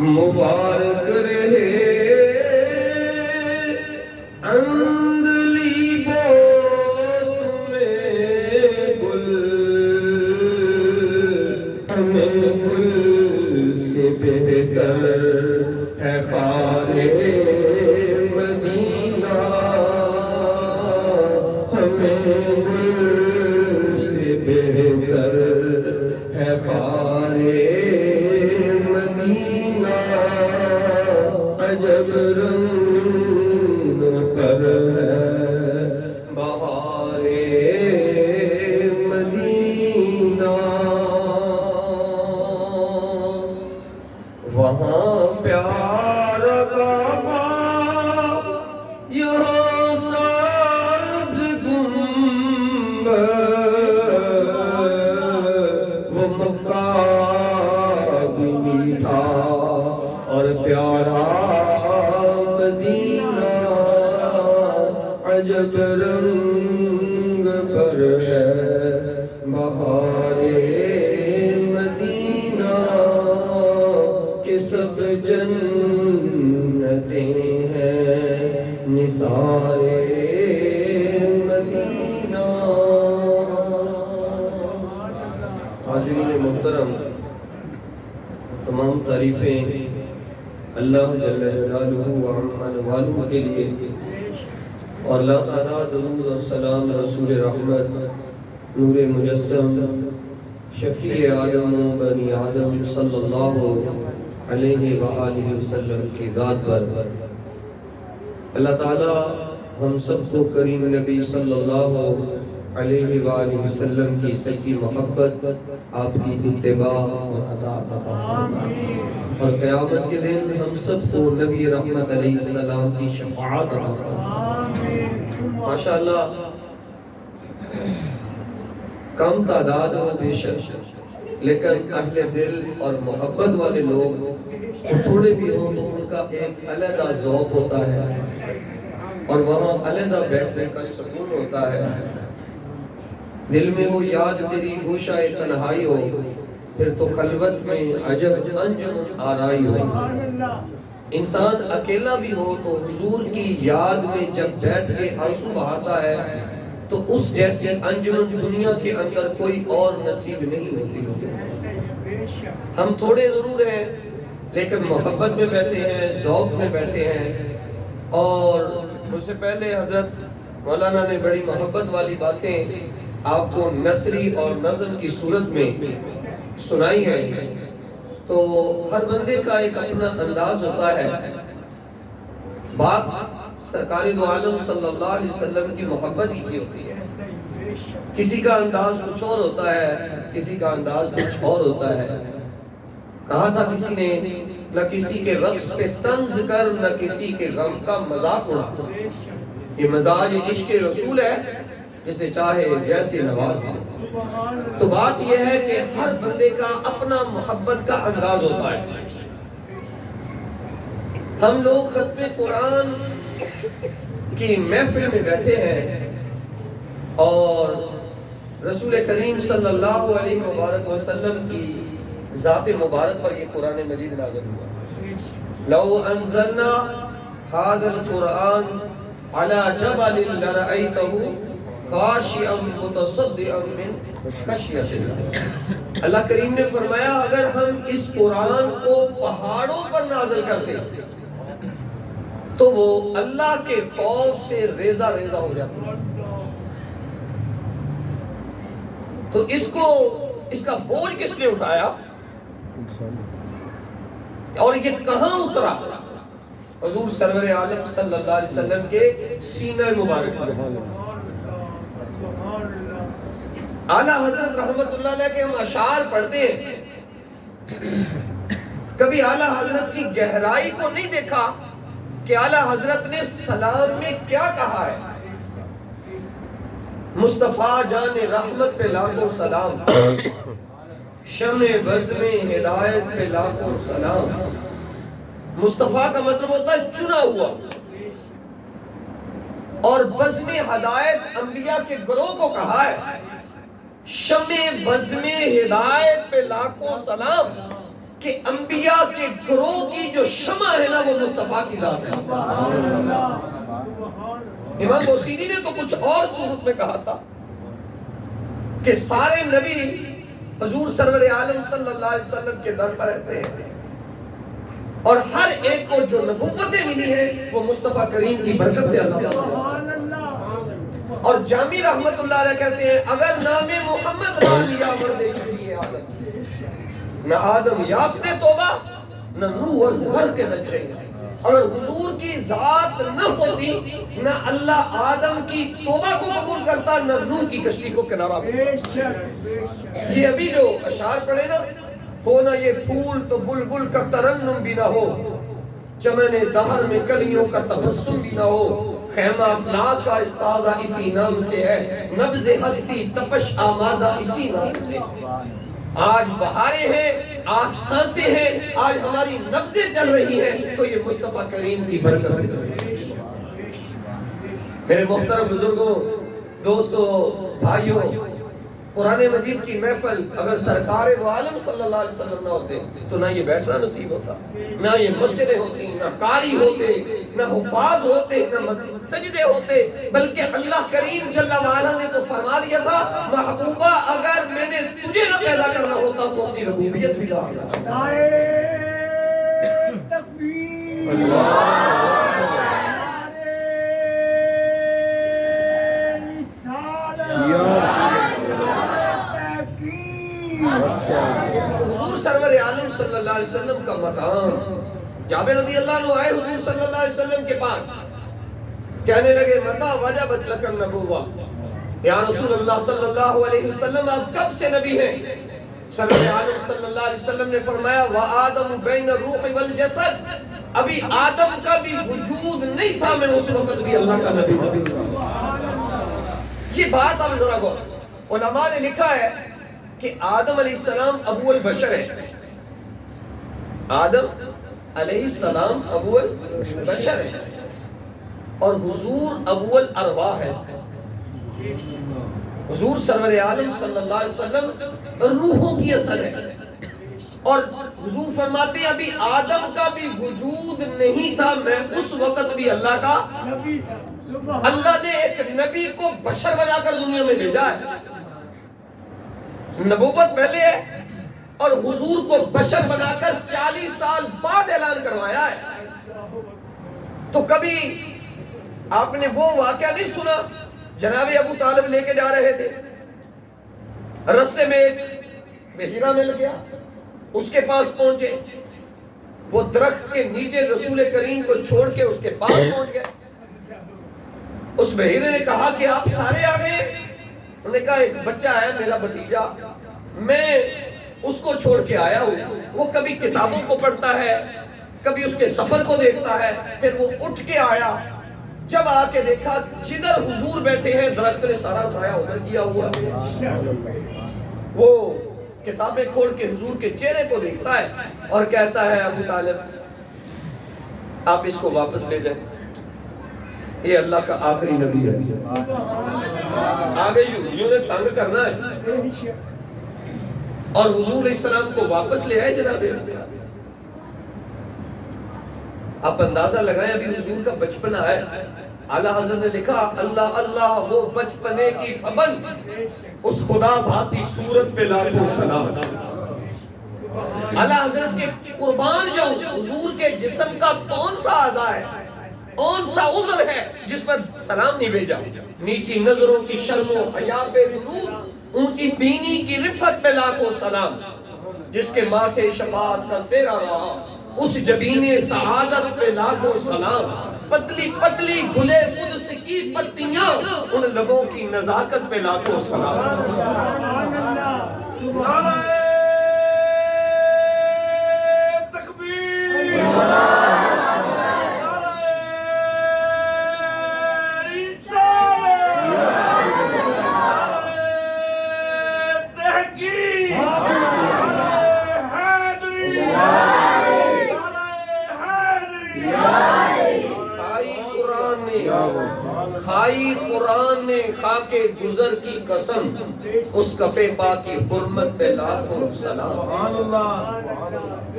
مبارک رہے اندلی بو تمہیں گل، ہمیں گل سے بہتر ہے خار مدینہ، ہمیں گل سے بہتر ہے خار مدینہ، عجب رنگ پر ہے بہار مدینہ، وہاں پیار کا باغ، یہاں سبز گنبد، وہ مکہ بھی میٹھا اور پیارا مدینہ، عجب رنگ پر ہے بہار مدینہ، کہ سب جنتیں ہیں نثار مدینہ۔ حاضرین محترم، تمام تعریفیں اللہ جل جلالہ و عظم والہ کے لیے، اور اللہ تعالیٰ درود اور سلام رسول رحمت نور مجسم شفیع آدم و بنی آدم صلی اللہ علیہ وآلہ وسلم کی ذات پر۔ اللہ تعالیٰ ہم سب کو کریم نبی صلی اللہ علیہ وآلہ وسلم کی سچی محبت، آپ کی اتباع اور اطاعت عطا فرمائے، اور قیامت کے دن ہم سب کو نبی رحمت علیہ السلام کی شفاعت عطا فرمائے۔ ماشاءاللہ کم تعداد ہو بے شک، لیکن اہل دل اور محبت والے لوگ تھوڑے بھی ہوں تو ان کا ایک علیحدہ ذوق ہوتا ہے، اور وہاں علیحدہ بیٹھنے کا سکون ہوتا ہے۔ دل میں وہ یاد تیری گوشہ تنہائی ہو، پھر تو خلوت میں عجب انجم آرائی ہو۔ انسان اکیلا بھی ہو تو حضور کی یاد میں جب بیٹھ کے آنسو بہاتا ہے تو اس جیسی انجم دنیا کے اندر کوئی اور نصیب نہیں ہوتی۔ ہم تھوڑے ضرور ہیں لیکن محبت میں بیٹھے ہیں، ذوق میں بیٹھے ہیں، اور مجھ سے پہلے حضرت مولانا نے بڑی محبت والی باتیں آپ کو نثری اور نظم کی صورت میں سنائی ہیں۔ تو ہر بندے کا ایک اپنا انداز ہوتا ہے۔ بات سرکار دو عالم صلی اللہ علیہ وسلم کی محبت ہی کی ہوتی ہے۔ کسی کا انداز کچھ اور ہوتا ہے، کسی کا انداز کچھ اور ہوتا ہے۔ کہا تھا کسی نے، نہ کسی کے رقص پہ طنز کر، نہ کسی کے غم کا مذاق اڑا۔ یہ مزاج عشق رسول ہے، جسے چاہے جیسے نواز دے۔ تو بات یہ ہے کہ ہر بندے کا اپنا محبت کا انداز ہوتا ہے۔ ہم لوگ ختم قرآن کی محفل میں بیٹھے ہیں، اور رسول کریم صلی اللہ علیہ وآلہ وسلم کی ذات مبارک پر یہ قرآن مجید نازل ہوا۔ لو انزلنا هذا القرآن على جبل لرأيته خاشعا متصدعا من خشیت اللہ۔ اللہ کریم نے فرمایا اگر ہم اس قرآن کو پہاڑوں پر نازل کرتے تو وہ اللہ کے خوف سے ریزہ ریزہ ہو جاتا۔ تو اس کا بوجھ کس نے اٹھایا اور یہ کہاں اترا؟ حضور سرور عالم صلی اللہ علیہ وسلم کے سینہ مبارک پر۔ اعلیٰ حضرت رحمت اللہ علیہ کے ہم اشعار پڑھتے ہیں، کبھی اعلیٰ حضرت کی گہرائی کو نہیں دیکھا کہ اعلیٰ حضرت نے سلام میں کیا کہا ہے۔ مصطفیٰ جان رحمت پہ لاکھوں سلام، شمع بزم ہدایت پہ لاکھوں سلام۔ مصطفیٰ کا مطلب ہوتا ہے چنا ہوا، اور بزم ہدایت انبیاء کے گروہ کو کہا ہے۔ شمع بزم ہدایت پہ لاکھوں سلام کہ انبیاء کے گروہ کی جو شمع ہے نا وہ مصطفیٰ کی ذات ہے۔ امام بوسیری نے تو کچھ اور صورت میں کہا تھا کہ سارے نبی حضور سرور عالم صلی اللہ علیہ وسلم کے در پر ایسے ہیں اور ہر ایک کو جو نبوتیں ملی ہیں وہ مصطفیٰ کریم کی برکت سے اللہ تعالیٰ۔ اور جامی رحمت اللہ علیہ کہتے ہیں اگر نام محمد نام یا مرد جبریل آدم نہ آدم یافت توبہ نہ نوح ازہر کے نچے، اگر حضور کی ذات نہ ہوتی نہ اللہ آدم کی توبہ کو قبول کرتا نہ نوح کی کشتی کو کنارہ بنتا۔ یہ ابھی جو اشعار پڑھے نا، ہو نہ یہ پھول تو بلبل کا ترنم بھی نہ ہو، چمن دہر میں کلیوں کا تبسم بھی نہ ہو، خیمہ افلاک کا استادہ اسی نام سے ہے، نبض ہستی تپش آمادہ اسی نام سے۔ آج بہاریں ہیں، آج سانسیں ہیں، آج ہماری نبضیں چل رہی ہیں تو یہ مصطفیٰ کریم کی برکت سے چل رہی ہے۔ میرے محترم بزرگوں، دوستوں، بھائیوں، قرآن مجید کی محفل اگر سرکار دو عالم صلی اللہ علیہ وسلم نہ ہوتے تو نہ یہ بیٹھنا نصیب ہوتا، نہ یہ مسجدیں ہوتی، نہ قاری ہوتے، نہ حفاظ ہوتے، نہ سجدے ہوتے، بلکہ اللہ کریم جل وعلا نے تو فرما دیا تھا محبوبہ اگر میں نے تجھے نہ پیدا کرنا ہوتا تو اپنی ربوبیت بھی ظاہر کرتا۔ حضور سرور عالم صلی اللہ علیہ وسلم کا مقام، جابر رضی اللہ عنہ آئے حضور صلی اللہ علیہ وسلم کے پاس، کہنے لگے متا وجبت لک النبوہ، یا رسول اللہ صلی اللہ علیہ وسلم آپ کب سے نبی ہیں؟ سرور عالم صلی اللہ علیہ وسلم نے فرمایا وآدم بین الروح والجسد، ابھی آدم کا بھی وجود نہیں تھا میں اس وقت بھی اللہ کا نبی تھا۔ یہ بات اب ذرا غور، علماء نے لکھا ہے کہ آدم علیہ السلام ابو البشر ہے، آدم علیہ السلام ابو البشر ہے اور حضور ابو الارواح ہے۔ حضور سرور عالم صلی اللہ علیہ وسلم روحوں کی اصل ہے اور حضور فرماتے ہیں ابھی آدم کا بھی وجود نہیں تھا میں اس وقت بھی اللہ کا نبی تھا۔ اللہ نے ایک نبی کو بشر بنا کر دنیا میں بھیجا ہے، نبوت پہلے ہے اور حضور کو بشر بنا کر 40 سال بعد اعلان کروایا ہے۔ تو کبھی آپ نے وہ واقعہ نہیں سنا، جناب ابو طالب لے کے جا رہے تھے، رستے میں ایک بحیرہ مل گیا، اس کے پاس پہنچے، وہ درخت کے نیچے رسول کریم کو چھوڑ کے اس کے پاس پہنچ گئے۔ اس بحیرے نے کہا کہ آپ سارے آ گئے؟ انہوں نے کہا ایک بچہ ہے میرا بھتیجا، میں اس کو چھوڑ کے آیا ہوں، وہ کبھی کتابوں کو پڑھتا ہے، کبھی اس کے سفر کو دیکھتا ہے، پھر وہ اٹھ کے آیا، جب آ کے دیکھا جدھر حضور بیٹھے ہیں درخت نے سارا سایہ ادھر کیا ہوا، وہ کتابیں کھول کے حضور کے چہرے کو دیکھتا ہے اور کہتا ہے ابو طالب آپ اس کو واپس لے جائیں، یہ اللہ کا آخری نبی ہے، آگے یوں نے تنگ کرنا ہے۔ اور حضور علیہ السلام کو واپس لے آئے جناب۔ آپ اندازہ لگائیں ابھی حضور کا بچپن ہے، اعلیٰ حضرت نے لکھا اللہ اللہ وہ بچپنے کی پابند اس خدا بھاتی صورت پہ لاکھوں سلام۔ اعلیٰ حضرت کے قربان جاؤں حضور کے جسم کا کون سا اعضاء ہے، کون سا عضو ہے جس پر سلام نہیں بھیجا؟ نیچی نظروں کی شرم و حیا پہ درود، اونچی بینی کی رفت پہ لاکھوں سلام، جس کے ماتھے شفاعت کا سہرا رہا اس جبین سعادت پہ لاکھوں سلام، پتلی پتلی گلے قدس کی پتیاں ان لبوں کی نزاکت پہ لاکھوں سلام۔ کھائی قرآن نے خاک کے گزر کی قسم، اس کفے پا کی حرمت پہ لاکھوں سلام۔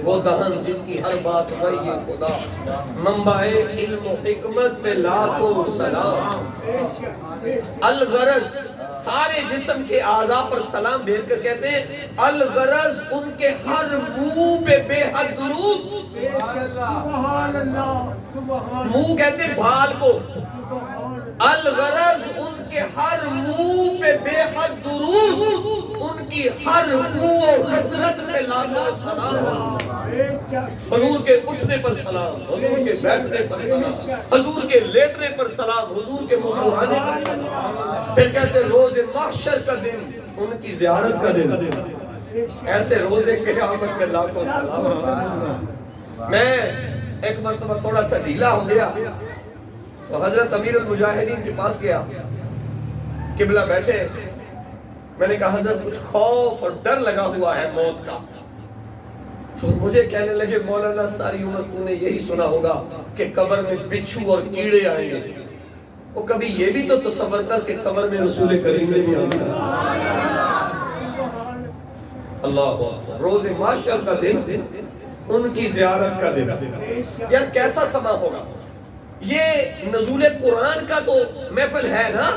وہ دہن جس کی ہر بات وحی خدا، منبع علم و حکمت پہ لاکھوں سلام۔ الغرض سارے جسم کے اعضاء پر سلام بھیج کر کہتے ہیں الغرض ان کے ہر منہ پہ بے حد درود۔ منہ کہتے ہیں بھال کو، الغرض ان کے ہر منہ پہ بے حد درود، ان کی ہر منہ و خصلت پہ لاکھوں سلام۔ حضور کے اٹھنے پر سلام، حضور کے بیٹھنے پر سلام، حضور کے لیٹنے پر سلام، حضور کے مسکرانے پر سلام۔ پھر کہتے ہیں روز محشر کا دن ان کی زیارت کا دن، ایسے روزے قیامت میں لاکھوں سلام۔ میں ایک مرتبہ تھوڑا سا ڈھیلا ہو گیا تو حضرت امیر المجاہدین کے پاس گیا، قبلہ بیٹھے، میں نے کہا حضرت کچھ خوف اور ڈر لگا ہوا ہے موت کا۔ تو مجھے کہنے لگے مولانا ساری عمر تو نے یہی سنا ہوگا کہ قبر میں بچھو اور کیڑے آئیں گے، وہ کبھی یہ بھی تو تصور کر کہ قبر میں رسول کریم نے بھی آئیں گے۔ اللہ روز محشر کا دن ان کی زیارت کا دن، یار کیسا سما ہوگا۔ یہ نزول قرآن کا تو محفل ہے نا،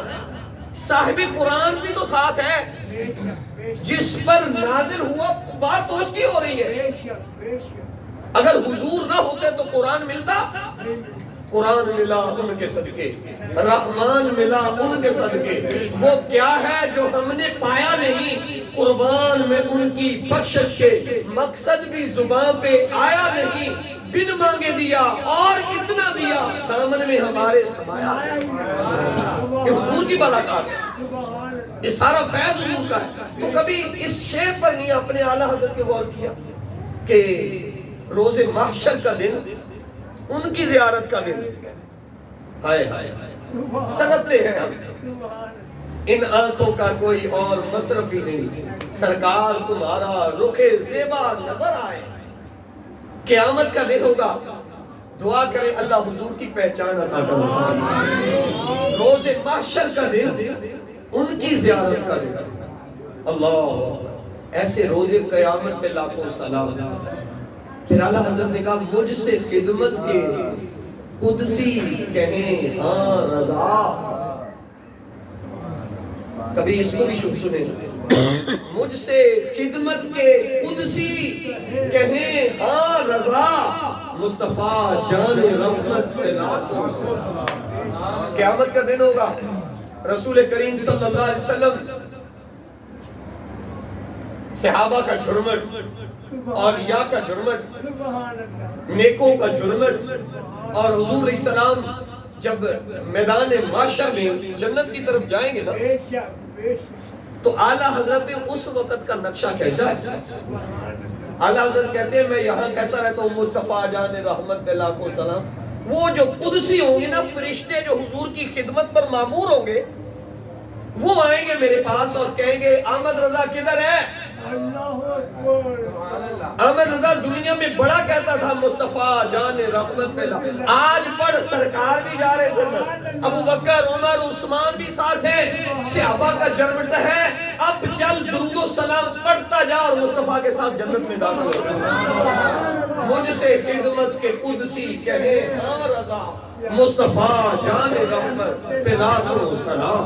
صاحب قرآن بھی تو ساتھ ہے، جس پر نازل ہوا بات تو اس کی ہو رہی ہے۔ اگر حضور نہ ہوتے تو قرآن ملتا؟ قرآن ملا ان کے صدقے، رحمان ملا ان کے صدقے۔ وہ کیا ہے جو ہم نے پایا نہیں، قربان میں ان کی بخشش کے، مقصد بھی زبان پہ آیا نہیں، بن مانگے دیا اور اتنا دیا، دامن میں ہمارے سمایا۔ یہ حضور کی برکات ہے، یہ سارا فیض حضور کا ہے۔ تو کبھی اس شعر پر نہیں اپنے اعلیٰ حضرت کے غور کیا کہ روز محشر کا دن ان کی زیارت کا دن، ہائے ہائے تڑپتے ہیں ہم، ان آنکھوں کا کوئی اور مصرف ہی نہیں، سرکار تمہارا رخ زیبا نظر آئے۔ قیامت کا دن ہوگا، دعا کریں اللہ حضور کی پہچان عطا کرے۔ روز محشر کا دن ان کی زیارت کا دن، اللہ ایسے روز قیامت پہ لاکھوں سلام۔ پھر اعلیٰ حضرت نے کہا مجھ سے خدمت کے قدسی کہیں ہاں رضا۔ کبھی اس کو بھی سنیں، مجھ سے خدمت کے قدسی کہیں ہاں رضا، مصطفیٰ جان رحمت پہ لاکھوں سلام۔ قیامت کا دن ہوگا، رسول کریم صلی اللہ علیہ وسلم صحابہ کا جھرمٹ، اولیاء کا جھرمٹ، نیکوں کا جھرمٹ، اور حضور علیہ السلام جب میدان معاشر میں جنت کی طرف جائیں گے نا تو اعلیٰ حضرت اس وقت کا نقشہ کھینچا ہے۔ اعلیٰ حضرت کہتے ہیں میں یہاں کہتا رہتا ہوں مصطفیٰ جان رحمت پہ لاکھوں سلام، وہ جو قدسی ہوں گے نا فرشتے جو حضور کی خدمت پر مامور ہوں گے، وہ آئیں گے میرے پاس اور کہیں گے احمد رضا کدھر ہے؟ احمد رضا دنیا میں بڑا کہتا تھا مصطفیٰ جان رحمت پہ لاکھوں، آج پڑھ سرکار بھی جا رہے جنت، ابو بکر عمر عثمان بھی ساتھ ہیں، صحابہ کا جرمٹ ہے، اب چل درود و سلام پڑھتا جا اور مصطفیٰ کے ساتھ جنت میں داخل ہو۔ مجھ سے خدمت کے قدسی کہے ہاں رضا، مصطفیٰ جان رحمت پہ لاکھوں سلام۔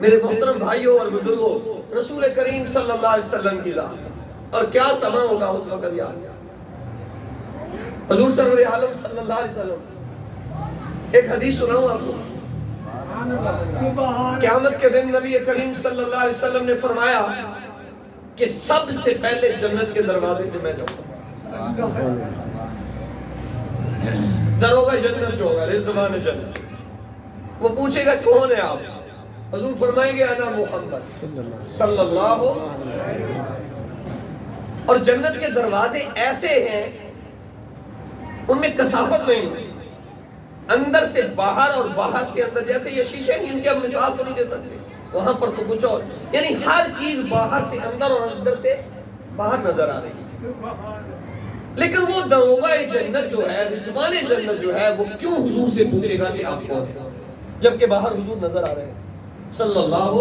میرے محترم بھائیوں اور بزرگوں، رسول کریم صلی اللہ علیہ وسلم کی ذات، اور کیا سما ہوگا اس وقت یاد۔ حضور سرور عالم صلی اللہ علیہ وسلم، ایک حدیث سناؤں آپ کو۔ قیامت کے دن نبی کریم صلی اللہ علیہ وسلم نے فرمایا کہ سب سے پہلے جنت کے دروازے پہ میں جاؤں گا، دروگہ جنت جو ہوگا، رضوان جنت، وہ پوچھے گا کون ہے آپ؟ حضور فرمائیں گے انا محمد صلی اللہ علیہ وسلم۔ اور جنت کے دروازے ایسے ہیں ان میں کثافت نہیں، اندر سے باہر اور باہر سے اندر، جیسے یہ شیشے نہیں، ان کی ہم مثال تو نہیں دے سکتے، وہاں پر تو کچھ اور، یعنی ہر چیز باہر سے اندر اور اندر سے باہر نظر آ رہی ہے۔ لیکن وہ دروگہ جنت جو ہے، رضوان جنت جو ہے، وہ کیوں حضور سے پوچھے گا کہ آپ کون ہیں، جبکہ باہر حضور نظر آ رہے ہیں؟ صلی اللہ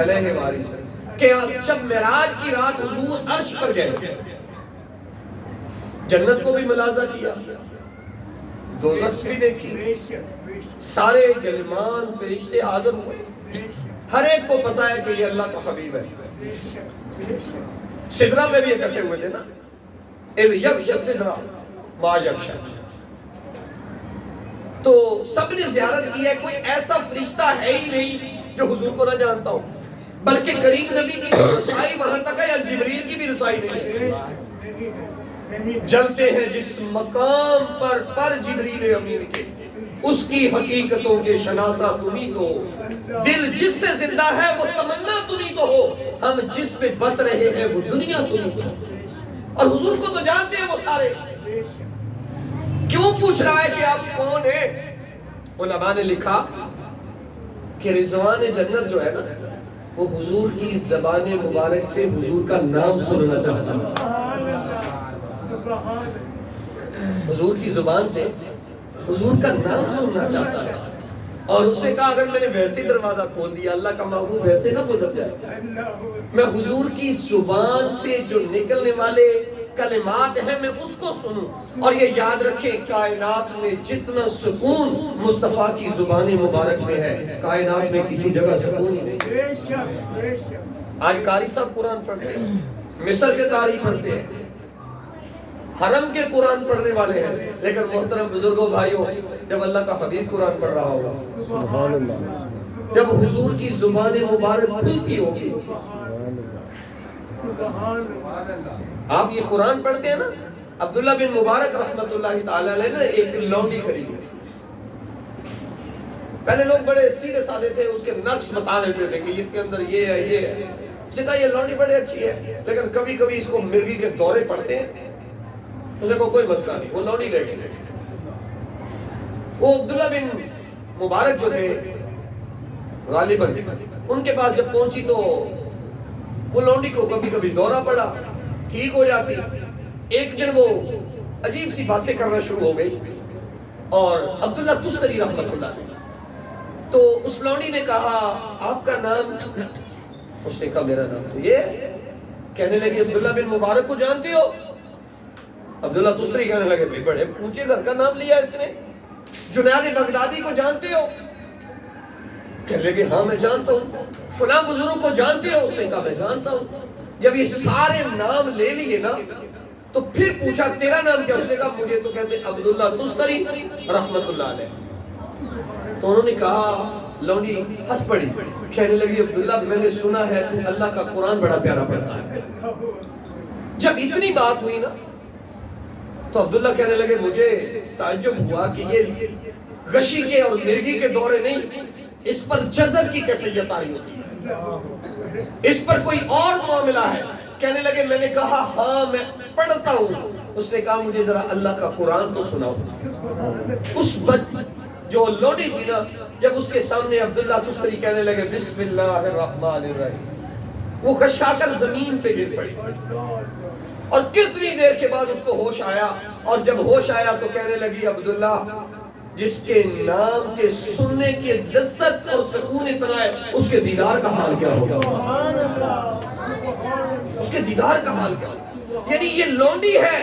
علیہ وآلہ وسلم کہ جب معراج کی رات حضور عرش پر گئے، جنت کو بھی ملازہ کیا، دوزخ بھی دیکھی، سارے گلمان فرشتے حاضر ہوئے، ہر ایک کو پتا ہے کہ یہ اللہ کا حبیب ہے۔ سدرہ میں بھی اکٹھے ہوئے تھے نا، اِذْ یغشی السدرہ ما یغشی، تو سب نے زیارت کی ہے، کوئی ایسا فرشتہ ہے ہی نہیں جو حضور کو نہ جانتا ہو، بلکہ کریم نبی کی رسائی وہاں تک ہے یا جبریل کی بھی رسائی نہیں ہے۔ جلتے ہیں جس مقام پر جبریل امین کے، اس کی حقیقتوں کے شناسہ تمہیں تو، دل جس سے زندہ ہے وہ تمنا تمہیں تو ہو، ہم جس پہ بس رہے ہیں وہ دنیا تمہیں تو، اور حضور کو تو جانتے ہیں وہ سارے، کیوں پوچھ رہا ہے کہ آپ کون ہیں؟ علماء نے لکھا کہ رضوان جنت جو ہے نا، وہ حضور کی زبان مبارک سے حضور کا نام سننا چاہتا ہے، حضور کی زبان سے حضور کا نام سننا چاہتا ہے، اور اسے کہا اگر میں نے ویسے ہی دروازہ کھول دیا، اللہ کا محبوب ویسے نہ گزر جائے، میں حضور کی زبان سے جو نکلنے والے کلمات ہیں میں اس کو سنوں، اور یہ یاد رکھیں کائنات میں جتنا سکون مصطفیٰ کی زبان مبارک میں ہے، کائنات میں کسی جگہ سکون ہی نہیں۔ آج قاری صاحب قرآن پڑھتے ہیں، مصر کے قاری پڑھتے ہیں، حرم کے قرآن پڑھنے والے ہیں، لیکن محترم بزرگوں بھائیوں، جب اللہ کا حبیب قرآن پڑھ رہا ہوگا، سبحان اللہ، جب حضور کی زبان مبارک کھلتی ہوگی، آپ یہ قرآن پڑھتے ہیں نا، عبداللہ بن مبارک رحمت اللہ تعالیٰ علیہ نے ایک لونڈی خریدی، پہلے لوگ بڑے سیدھے سادے تھے، اس کے نقص بتا دیتے تھے کہ اس کے اندر یہ ہے یہ ہے، اس نے کہا یہ لونڈی بڑی اچھی ہے، لیکن کبھی کبھی اس کو مرغی کے دورے پڑتے ہیں، اس نے کہا کوئی مسئلہ نہیں، وہ لونڈی لے گئے۔ وہ عبداللہ بن مبارک جو تھے غالباً ان کے پاس جب پہنچی تو وہ لونڈی کو کبھی کبھی دورہ پڑا، ٹھیک ہو جاتی، ایک دن وہ عجیب سی باتیں کرنا شروع ہو گئی، اور عبداللہ تستری رحمت اللہ علیہ، تو اس لونڈی نے کہا آپ کا نام؟ اس نے کہا میرا نام تو یہ، کہنے لگی عبداللہ بن مبارک کو جانتی ہو؟ عبداللہ تستری کہنے لگے بھئی بڑے اونچے گھر کا نام لیا اس نے، جنید بغدادی کو جانتے ہو؟ کہنے لگے ہاں میں جانتا ہوں۔ فلاں بزرگ کو جانتے ہو؟ اس نے کہا میں جانتا ہوں۔ جب یہ سارے نام لے لیے نا تو پھر پوچھا تیرا نام کیا؟ اس نے کہا مجھے تو کہتے عبداللہ تستری رحمت اللہ علیہ۔ تو انہوں نے کہا، لونڈی ہنس پڑی، کہنے لگی عبداللہ میں نے سنا ہے تو اللہ کا قرآن بڑا پیارا پڑھتا ہے۔ جب اتنی بات ہوئی نا تو عبداللہ کہنے لگے مجھے تعجب ہوا کہ یہ غشی کے اور مرغی کے دورے نہیں، اس پر جذب کی کیفیت آ رہی ہوتی ہے، اس پر کوئی اور معاملہ ہے۔ کہنے لگے میں نے کہا ہاں میں پڑھتا ہوں۔ اس نے کہا مجھے ذرا اللہ کا قرآن تو سناؤ۔ اس جو لوڈی تھی نا، جب اس کے سامنے عبداللہ تستری کہنے لگے بسم اللہ الرحمن الرحیم، وہ خشا کر زمین پہ گر پڑی، اور کتنی دیر کے بعد اس کو ہوش آیا، اور جب ہوش آیا تو کہنے لگی عبداللہ جس کے نام کے سننے کی لذت اور سکون اتنا ہے، اس کے دیدار کا حال کیا ہوگا؟ اس کے دیدار کا حال کیا ہوگا؟ یعنی یہ لونڈی ہے،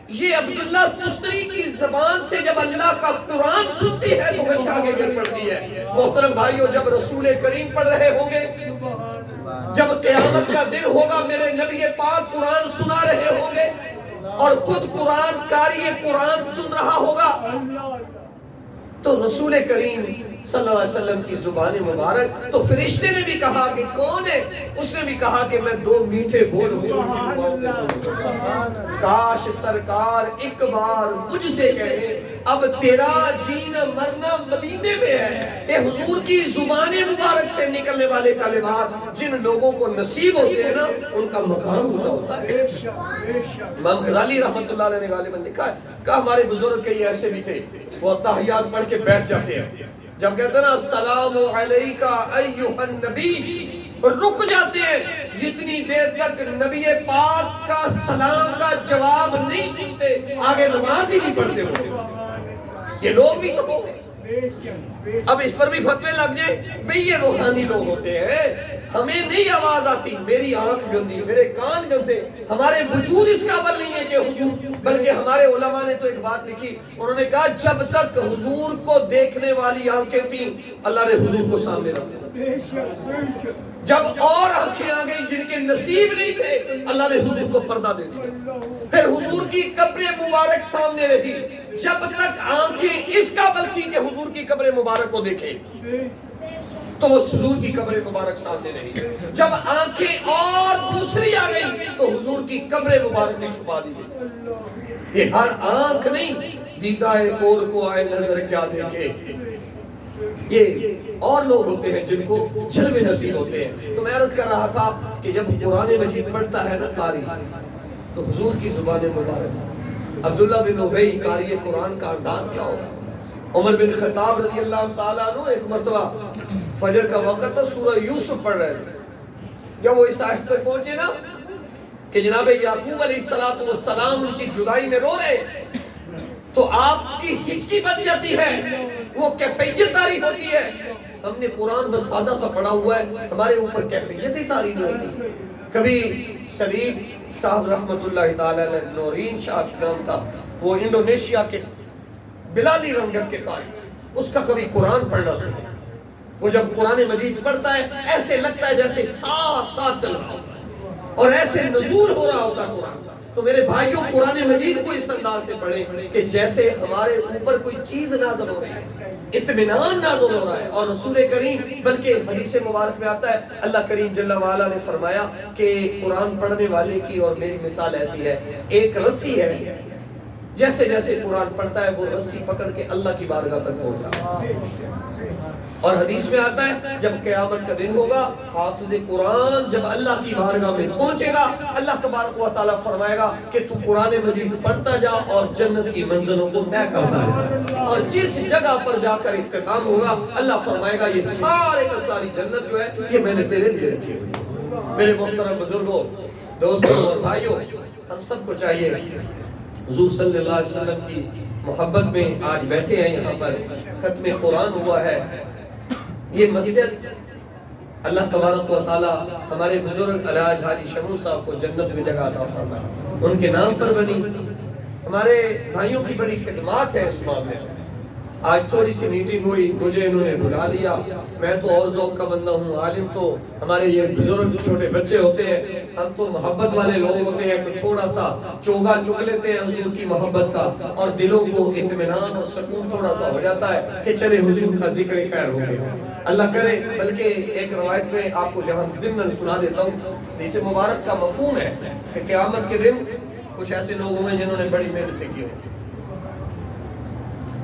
یہ عبداللہ تستری کی زبان سے جب اللہ کا قرآن سنتی ہے تو وہ آگے گر پڑتی ہے۔ محترم بھائیو، جب رسول کریم پڑھ رہے ہوں گے، جب قیامت کا دن ہوگا، میرے نبی پاک قرآن سنا رہے ہوں گے، اور خود قرآن قاری قرآن سن رہا ہوگا، تو رسول کریم صلی اللہ علیہ وسلم کی زبان مبارک، تو فرشتے نے بھی کہا کہ کون ہے؟ اس نے بھی کہا کہ میں دو میٹھے بول ہوں، کاش سرکار ایک بار مجھ سے کہے اب تیرا جینا مرنا مدینے میں ہے۔ اے حضور کی زبان مبارک سے نکلنے والے کلمات جن لوگوں کو نصیب ہوتے ہیں نا، ان کا مقام اونچا ہوتا ہے۔ امام غزالی رحمت اللہ علیہ نے غالباً لکھا ہے کہ ہمارے بزرگ کئی ایسے بھی تھے، وہ تحیات پڑھ کے بیٹھ جاتے ہیں، جب کہتے ہیں نا السلام علیکہ ایھا النبی، رک جاتے ہیں، جتنی دیر تک نبی پاک کا سلام کا جواب نہیں سنتے آگے نماز ہی نہیں پڑھتے ہوتے۔ یہ لوگ بھی تو ہو گئے، اب اس پر بھی فتوے لگ جائیں بھئی یہ روحانی لوگ ہوتے ہیں، ہمیں نہیں آواز آتی، میری آنکھ گندی، میرے کان گندے، ہمارے وجود اس قابل نہیں ہے کہ حضور، بلکہ ہمارے علماء نے تو ایک بات لکھی، انہوں نے کہا جب تک حضور کو دیکھنے والی آنکھیں تھیں اللہ نے حضور کو سامنے رکھا، جب اور آنکھیں آ گئی جن کے نصیب نہیں تھے اللہ نے حضور کو پردہ دے دیا، پھر حضور کی قبر مبارک سامنے رہی، جب تک آنکھیں اس قابل تھی کہ حضور کی قبر مبارک کو دیکھیں تو وہ حضور کی قبر مبارک سامنے رہی، جب آنکھیں اور دوسری آ گئی تو حضور کی قبر مبارک نے چھپا دی گئی۔ یہ ہر آنکھ نہیں، دیدہ ایک اور کو آئے نظر کیا دیکھے، یہ اور لوگ ہوتے ہیں جن کو جلوے نصیب ہوتے ہیں۔ تو میں عرض کر رہا تھا کہ جب قرآن مجید پڑھتا ہے نا قاری تو حضور کی زبان مبارک، عبداللہ بن ابی قاری قرآن کا انداز کیا ہوگا؟ عمر بن خطاب رضی اللہ تعالیٰ عنہ ایک مرتبہ فجر کا وقت تھا، سورہ یوسف پڑھ رہے تھے، جب وہ اس آیت پر پہنچے نا کہ جناب یعقوب علیہ السلام ان کی جدائی میں رو رہے تو آپ کی ہچکی بن جاتی ہے، وہ کیفیت طاری ہوتی ہے۔ ہم نے قرآن بس سادہ سا پڑھا ہوا ہے، ہمارے اوپر کیفیت ہی طاری نہیں ہوتی۔ کبھی سلیم صاحب رحمت اللہ تعالی علیہ، نورین شاہ نام تھا، وہ انڈونیشیا کے بلالی رنگت کے قاری، اس کا کبھی قرآن پڑھنا سنا، وہ جب قرآن مجید پڑھتا ہے ایسے لگتا ہے جیسے ساتھ ساتھ چل رہا ہوتا اور ایسے نزول ہو رہا ہوتا قرآن۔ تو میرے بھائیوں قرآن مجید کو اس انداز سے پڑھیں کہ جیسے ہمارے اوپر کوئی چیز نازل ہو رہی ہے، اطمینان نازل ہو رہا ہے۔ اور رسول کریم بلکہ حدیث مبارک میں آتا ہے اللہ کریم جل وعلا نے فرمایا کہ قرآن پڑھنے والے کی اور میری مثال ایسی ہے، ایک رسی ہے، جیسے جیسے قرآن پڑھتا ہے وہ رسی پکڑ کے اللہ کی بارگاہ تک پہنچ رہا ہے۔ اور حدیث میں آتا ہے جب قیامت کا دن ہوگا، حافظ قرآن جب اللہ کی بارگاہ میں پہنچے گا، اللہ تبارک و تعالیٰ فرمائے گا کہ تو قرآن مجید پڑھتا جا اور جنت کی منزلوں کو طے کرتا ہے، اور جس جگہ پر جا کر اختتام ہوگا اللہ فرمائے گا یہ سارے کا ساری جنت جو ہے یہ میں نے تیرے لیے رکھی ہوئی۔ میرے محترم بزرگوں، دوستوں اور بھائیوں، ہم سب کو چاہیے حضور صلی اللہ علیہ وسلم کی محبت میں آج بیٹھے ہیں، یہاں پر ختم قرآن ہوا ہے، یہ مسجد اللہ تبارک و تعالی ہمارے بزرگ الحاج حاجی شمول صاحب کو جنت میں جگہ عطا فرمائے، ان کے نام پر بنی۔ ہمارے بھائیوں کی بڑی خدمات ہے اس معاملے میں۔ آج تھوڑی سی میٹنگ ہوئی، مجھے انہوں نے بلا لیا، میں تو اور ذوق کا بندہ ہوں، عالم تو ہمارے یہ بزرگ چھوٹے بچے ہوتے ہیں، ہم تو محبت والے لوگ ہوتے ہیں، تو تھوڑا سا چوگا چگ لیتے ہیں حضور کی محبت کا، اور دلوں کو اطمینان اور سکون تھوڑا سا ہو جاتا ہے کہ چلے حضور کا ذکر خیر ہو گیا، اللہ کرے۔ بلکہ ایک روایت میں آپ کو جہاں ضمن سنا دیتا ہوں، حدیث مبارک کا مفہوم ہے کہ قیامت کے دن کچھ ایسے لوگ ہوں گے جنہوں نے بڑی محنتیں کی ہوگی،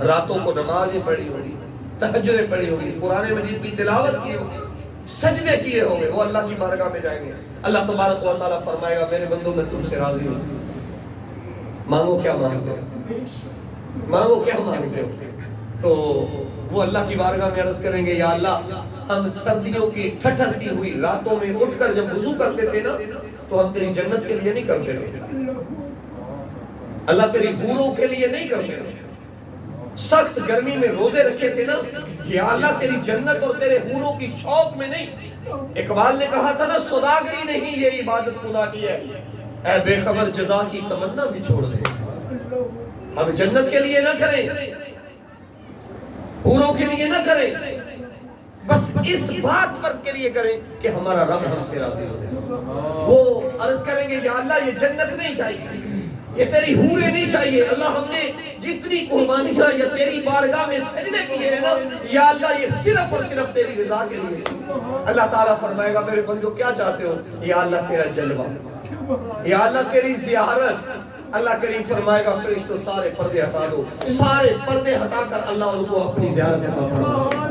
راتوں کو نمازیں پڑھی ہوگی، تہجدیں پڑھی ہوگی، قرآن مجید کی تلاوت کی ہوگی، سجدے کیے ہوں گے، وہ اللہ کی بارگاہ میں جائیں گے، اللہ تبارک و تعالیٰ فرمائے گا میرے بندوں میں تم سے راضی ہوں، مانگو کیا مانگتے ہو، مانگو کیا مانگتے ہو۔ تو وہ اللہ کی بارگاہ میں عرض کریں گے یا اللہ ہم سردیوں کی ٹھٹھرتی ہوئی راتوں میں اٹھ کر جب وضو کرتے تھے نا تو ہم تیری جنت کے لیے نہیں کرتے تھے، اللہ تیری حوروں کے لیے نہیں کرتے تھے، سخت گرمی میں روزے رکھے تھے نا، یا اللہ تیری جنت اور تیرے حوروں کی شوق میں نہیں۔ اقبال نے کہا تھا نا سوداگری نہیں یہ عبادت خدا کی ہے، اے بے خبر جزا کی تمنا بھی چھوڑ دے، ہم جنت کے لیے نہ کریں، حوروں کے لیے نہ کریں، بس اس بات پر کے لیے کریں کہ ہمارا رب ہم سے راضی ہو جائے۔ وہ عرض کریں گے یا اللہ یہ جنت نہیں چاہیے، یہ تیری حوریں نہیں چاہیے، اللہ ہم نے جتنی قربانیاں یا تیری بارگاہ میں سجدے کیے ہیں نا یا اللہ یہ صرف اور صرف تیری رضا کے لیے۔ اللہ تعالیٰ فرمائے گا میرے بندو کیا چاہتے ہو، یا اللہ تیرا جلوہ، یا اللہ تیری زیارت۔ اللہ کریم فرمائے گا فرشتوں سارے پردے ہٹا دو، سارے پردے ہٹا کر اللہ ان کو اپنی زیارت عطا فرمائے۔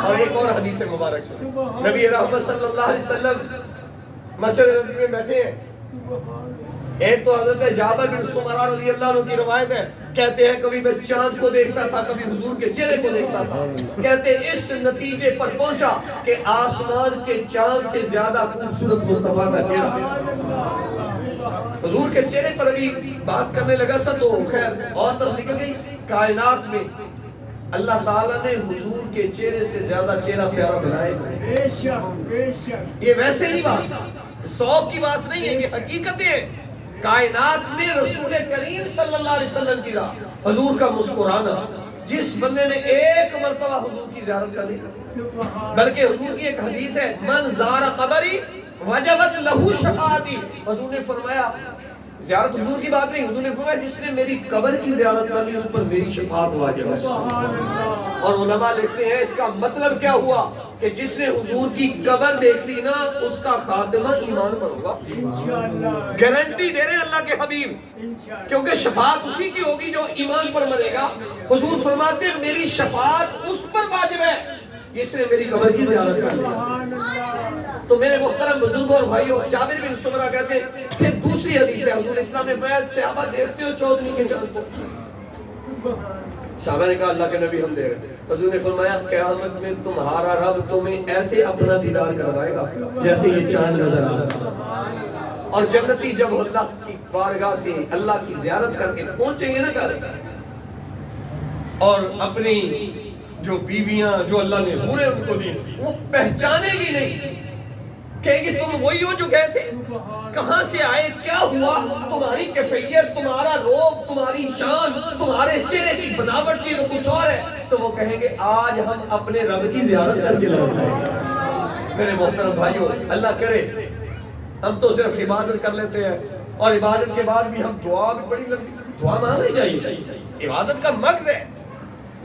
اور ایک اور حدیث مبارک سے نبی رحمت صلی اللہ علیہ وسلم مسجد نبی میں بیٹھے ہیں، ایک تو حضرت جابر بن سمرہ رضی اللہ عنہ کی روایت ہے، کہتے ہیں کبھی میں چاند کو دیکھتا تھا کبھی حضور کے چہرے کو دیکھتا تھا، کہتے اس نتیجے پر پہنچا کہ آسمان کے چاند سے زیادہ خوبصورت مصطفیٰ کا چہرہ۔ حضور کے چہرے پر ابھی بات کرنے لگا تھا تو خیر اور طرف نکل گئی، کائنات میں اللہ تعالیٰ نے حضور کے چہرے سے زیادہ چہرہ پیارا بنائے گا. یہ ویسے نہیں بات، ذوق کی بات نہیں ہے، یہ حقیقت ہے. کائنات میں رسول کریم صلی اللہ علیہ وسلم کی ذات، حضور کا مسکرانا، جس بندے نے ایک مرتبہ حضور کی زیارت کر لی، بلکہ حضور کی ایک حدیث ہے من زار قبری وجبت لہو شفاعتی. حضور نے فرمایا، زیارت حضور کی بات نہیں، حضور نے فرمایا جس نے میری قبر کی زیارت کر لی اس پر میری شفاعت واجب ہے. اور علماء لکھتے ہیں اس کا مطلب کیا ہوا کہ جس نے حضور کی قبر دیکھ لی نا اس کا خاتمہ ایمان پر ہوگا. گارنٹی دے رہے ہیں اللہ کے حبیب، کیونکہ شفاعت اسی کی ہوگی جو ایمان پر مرے گا. حضور فرماتے ہیں میری شفاعت اس پر واجب ہے جس نے میری قبر کی زیارت کر لی. تو میرے محترم بزرگوں اور بھائیوں، جابر بن سمرہ کہتے ہیں، پھر دوسری حدیث ہے، حضور اسلام نے فرمایا صحابہ دیکھتے ہو چودھری کے چاند کو؟ صحابہ نے کہا اللہ کے نبی ہم دیکھ رہے ہیں. حضور نے فرمایا قیامت میں تمہارا رب تمہیں ایسے اپنا دیدار کروائے گا جیسے یہ چاند نظر آ رہا ہے. اور جنتی جب اللہ کی بارگاہ سے اللہ کی زیارت کر کے پہنچیں گے نا گھر، اور اپنی جو بیویاں جو اللہ نے پورے ان کو دی وہ پہچانے گی نہیں، کہیں گے تم وہی ہو جو گئے تھے، کہاں سے آئے، کیا ہوا، تمہاری کیفیت، تمہارا روب، تمہاری شان، تمہارے چہرے کی بناوٹ کی تو کچھ اور ہے. تو وہ کہیں گے آج ہم اپنے رب کی زیارت کر کے لوٹ آئے. میرے محترم بھائیوں، اللہ کرے ہم تو صرف عبادت کر لیتے ہیں، اور عبادت کے بعد بھی ہم دعا بھی بڑی لمبی دعا مانگنی چاہیے، عبادت کا مغز ہے.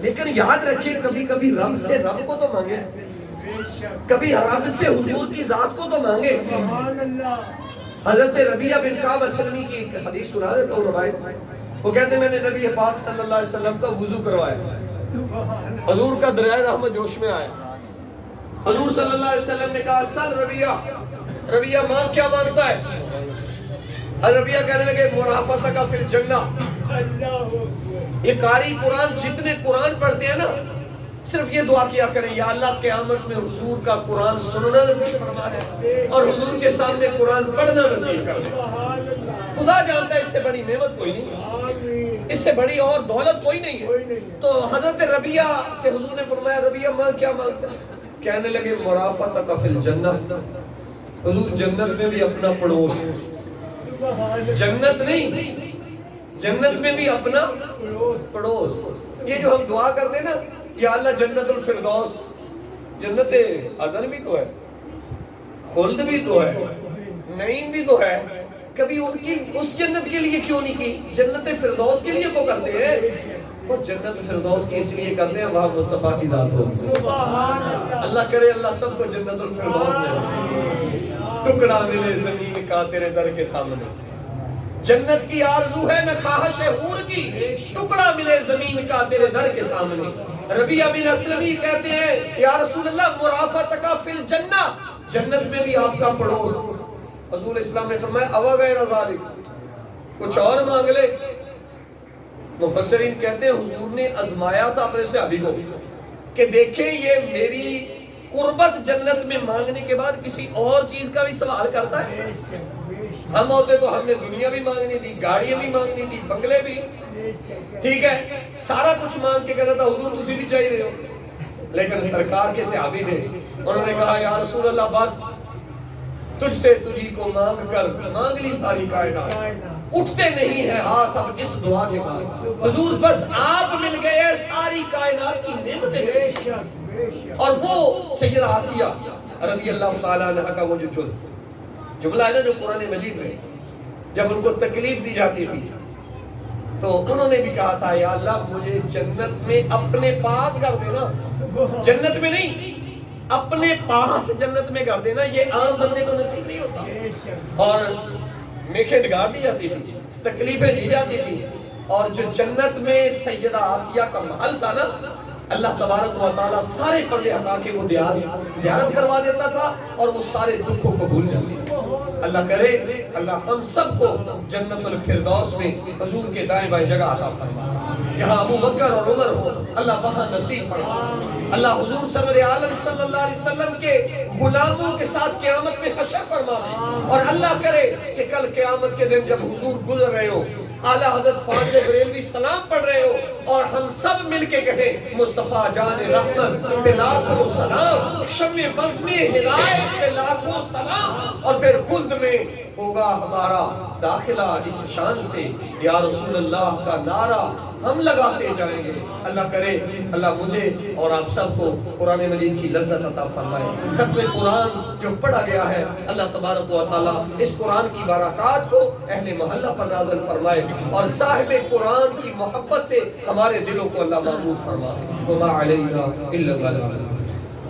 لیکن یاد رکھیں کبھی کبھی رب سے رب کو تو مانگے، کبھی رب سے حضور کی ذات کو تو مانگے. حضرت ربیعہ بن کعب اسلمی کی ایک حدیث سنا دیتا ہوں روایت. وہ کہتے ہیں میں نے نبی پاک صلی اللہ علیہ وسلم کا وضو کروایا، حضور کا دریائے رحمت جوش میں آیا. حضور صلی اللہ علیہ وسلم نے کہا سل ربیعہ، ربیعہ مانگ کیا مانگتا ہے؟ ربیعہ کہنے لگے مرافقتک فی الجنہ. یہ قاری قرآن جتنے قرآن پڑھتے ہیں نا صرف یہ دعا کیا کریں یا اللہ قیامت میں حضور کا قرآن سننا نصیب فرما دے اور حضور کے سامنے قرآن پڑھنا نصیب کر دے. خدا جانتا ہے اس سے بڑی نعمت کوئی نہیں، اس سے بڑی اور دولت کوئی نہیں ہے. تو حضرت ربیعہ سے حضور نے فرمایا ربیعہ ماں کیا مانگتا ہے؟ کہنے لگے مرافقتک فی الجنہ. حضور جنت میں بھی اپنا پڑوس، جنت نہیں جنت میں بھی اپنا پڑوس. یہ جو ہم دعا کرتے ہیں نا یا اللہ جنت الفردوس، جنت عدن بھی تو ہے، خلد بھی تو ہے، نعیم بھی تو ہے، کبھی ان کی اس جنت کے لیے کیوں نہیں کی؟ جنت فردوس کے لیے کو کرتے ہیں. اور جنت فردوس کی اس لیے کرتے ہیں وہاں مصطفیٰ کی ذات ہو. اللہ کرے اللہ سب کو جنت الفردوس دے. ٹکڑا ملے زمین کا تیرے در کے سامنے، جنت کی آرزو ہے نہ خواہش ہے حور کی، ٹکڑا ملے زمین کا تیرے در کے سامنے. ربیعہ بن اسلمی کہتے ہیں یا رسول اللہ مرافقتک فی الجنہ، جنت میں بھی آپ کا پڑوس. حضور اسلام نے فرمایا اوا غیر ذالک، کچھ اور مانگ لے. مفسرین کہتے ہیں حضور نے آزمایا تھا اپنے صحابی کو کہ دیکھیں یہ میری قربت جنت میں مانگنے کے بعد کسی اور چیز کا بھی سوال کرتا ہے. ہم ہوتے تو ہم نے دنیا بھی مانگنی تھی، گاڑیاں بھی مانگنی تھی، بنگلے بھی، ٹھیک ہے سارا کچھ مانگ کے کہنا تھا حضور تجھے بھی چاہیے ہو. لیکن سرکار کے صحابی تھے، انہوں نے کہا یا رسول اللہ بس تجھ سے تجھی کو مانگ کر مانگ لی ساری کائنات، اٹھتے نہیں ہیں ہاتھ اب اس دعا کے بعد. حضور بس آپ مل گئے ساری کائنات کی نعمتیں مل. اور وہ سیدہ آسیہ رضی اللہ تعالیٰ عنہ کا وہ جو جملہ ہے نا جو قرآن مجید میں جب ان کو تکلیف دی جاتی تھی تو انہوں نے بھی کہا تھا یا اللہ مجھے جنت میں اپنے پاس کر دینا، جنت میں نہیں اپنے پاس جنت میں کر دینا. یہ عام بندے کو نصیب نہیں ہوتا. اور میخیں نگار دی جاتی تھی، تکلیفیں دی جاتی تھی. اور جو جنت میں سیدہ آسیہ کا محل تھا نا اللہ تبارک و تعالیٰ سارے پردے ہٹا کے وہ زیارت کروا دیتا تھا اور وہ سارے دکھوں کو بھول جاتی تھی. اللہ کرے اللہ ہم سب کو جنت الفردوس میں حضور کے دائیں بائیں جگہ عطا فرما. یہاں ابو بکر اور عمر ہو اللہ وہاں نصیب فرما. اللہ حضور سرور عالم صلی اللہ علیہ وسلم کے غلاموں کے ساتھ قیامت میں حشر فرما دے. اور اللہ کرے کہ کل قیامت کے دن جب حضور گزر رہے ہو اعلیٰ حضرت فاضل بریلوی سلام پڑھ رہے ہو اور ہم سب مل کے کہیں مصطفیٰ جان رحمت پہ لاکھوں سلام، شمع بزم ہدایت پہ لاکھوں سلام، اور پھر خلد میں ہوگا ہمارا داخلہ اس شان سے یا رسول اللہ کا نعرہ ہم لگاتے جائیں گے۔ اللہ کرے اللہ مجھے اور آپ سب کو قرآن مجید کی لذت عطا فرمائے۔ ختم قرآن جو پڑھا گیا ہے اللہ تبارک و تعالیٰ اس قرآن کی برکات کو اہل محلہ پر نازل فرمائے اور صاحب قرآن کی محبت سے ہمارے دلوں کو اللہ معمور فرمائے۔ وما علینا الا البلاغ۔